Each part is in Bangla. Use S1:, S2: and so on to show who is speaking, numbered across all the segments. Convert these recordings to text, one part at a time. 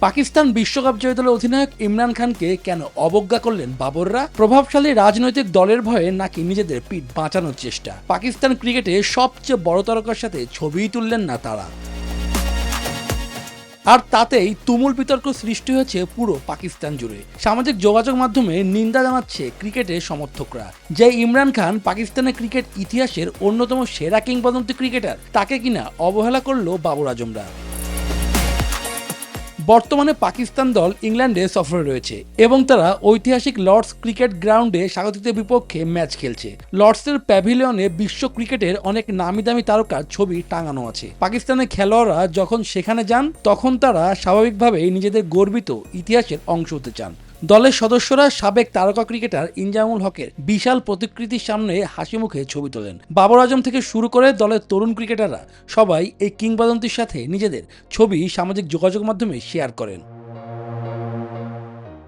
S1: পাকিস্তান বিশ্বকাপ জয়ী দলের অধিনায়ক ইমরান খানকে কেন অবজ্ঞা করলেন বাবররা? প্রভাবশালী রাজনৈতিক দলের ভয়ে নাকি নিজেদের পিঠ বাঁচানোর চেষ্টা? পাকিস্তান ক্রিকেটে সবচেয়ে বড় তারকার সাথে ছবিই তুললেন না তারা, আর তাতেই তুমুল বিতর্ক সৃষ্টি হয়েছে পুরো পাকিস্তান জুড়ে। সামাজিক যোগাযোগ মাধ্যমে নিন্দা জানাচ্ছে ক্রিকেটের সমর্থকরা যে ইমরান খান পাকিস্তানের ক্রিকেট ইতিহাসের অন্যতম সেরা কিংবদন্তি ক্রিকেটার, তাকে কিনা অবহেলা করলো বাবর আজমরা। বর্তমানে পাকিস্তান দল ইংল্যান্ডে সফরে রয়েছে এবং তারা ঐতিহাসিক লর্ডস ক্রিকেট গ্রাউন্ডে স্বাগতিকদের বিপক্ষে ম্যাচ খেলছে। লর্ডসের প্যাভিলিয়নে বিশ্ব ক্রিকেটের অনেক নামি দামি তারকার ছবি টাঙানো আছে। পাকিস্তানের খেলোয়াড়রা যখন সেখানে যান তখন তারা স্বাভাবিকভাবেই নিজেদের গর্বিত ইতিহাসের অংশ হতে চান। দলের সদস্যরা সাবেক তারকা ক্রিকেটার ইনজামুল হকের বিশাল প্রতিকৃতির সামনে হাসি মুখে ছবি তোলেন। বাবর আজম থেকে শুরু করে দলের তরুণ ক্রিকেটাররা সবাই এই কিংবদন্তির সাথে নিজেদের ছবি সামাজিক যোগাযোগ মাধ্যমে শেয়ার করেন।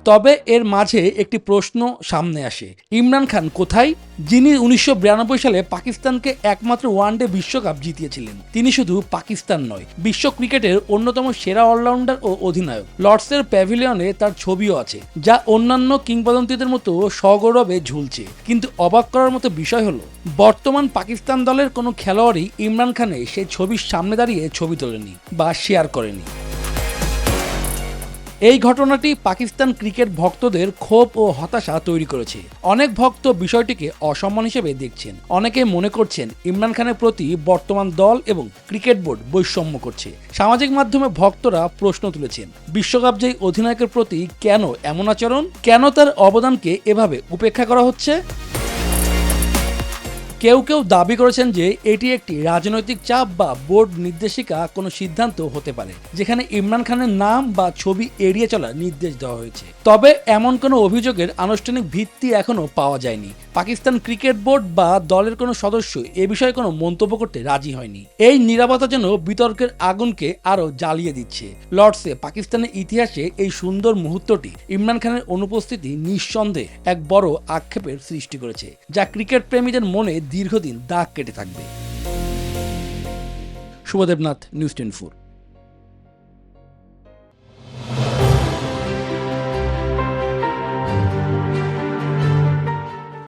S1: তবে এর মাঝে একটি প্রশ্ন সামনে আসে, ইমরান খান কোথায়? যিনি 1992 সালে পাকিস্তানকে একমাত্র ওয়ানডে বিশ্বকাপ জিতিয়েছিলেন। তিনি শুধু পাকিস্তান নয়, বিশ্ব ক্রিকেটের অন্যতম সেরা অলরাউন্ডার ও অধিনায়ক। লর্ডসের প্যাভিলিয়নে তার ছবিও আছে, যা অন্যান্য কিংবদন্তিদের মতো সগৌরবে ঝুলছে। কিন্তু অবাক করার মতো বিষয় হলো, বর্তমান পাকিস্তান দলের কোনো খেলোয়াড়ই ইমরান খানের সেই ছবির সামনে দাঁড়িয়ে ছবি তোলেনি বা শেয়ার করেনি। এই ঘটনাটি পাকিস্তান ক্রিকেট ভক্তদের ক্ষোভ ও হতাশা তৈরি করেছে। অনেক ভক্ত বিষয়টিকে অসম্মান হিসেবে দেখছেন। অনেকে মনে করছেন ইমরান খানের প্রতি বর্তমান দল এবং ক্রিকেট বোর্ড বৈষম্য করছে। সামাজিক মাধ্যমে ভক্তরা প্রশ্ন তুলেছেন, বিশ্বকাপ জয়ী অধিনায়কের প্রতি কেন এমন আচরণ? কেন তার অবদানকে এভাবে উপেক্ষা করা হচ্ছে? কেউ কেউ দাবি করেছেন যে এটি একটি রাজনৈতিক চাপ বা বোর্ড নির্দেশিকা কোনো সিদ্ধান্ত হতে পারে, যেখানে ইমরান খানের নাম বা ছবি এড়িয়ে চলার নির্দেশ দেওয়া হয়েছে। তবে এমন কোনো অভিযোগের আনুষ্ঠানিক ভিত্তি এখনও পাওয়া যায়নি। পাকিস্তান ক্রিকেট বোর্ড বা দলের কোনো সদস্য এ বিষয়ে কোনো মন্তব্য করতে রাজি হয়নি। এই নীরবতা যেন বিতর্কের আগুনকে আরও জ্বালিয়ে দিচ্ছে। লর্ডসে পাকিস্তানের ইতিহাসে এই সুন্দর মুহূর্তটি ইমরান খানের অনুপস্থিতি নিঃসন্দেহে এক বড় আক্ষেপের সৃষ্টি করেছে, যা ক্রিকেট প্রেমীদের মনে দীর্ঘদিন দাগ কেটে থাকবে। শুভদেবনাথ, নিউজ 24।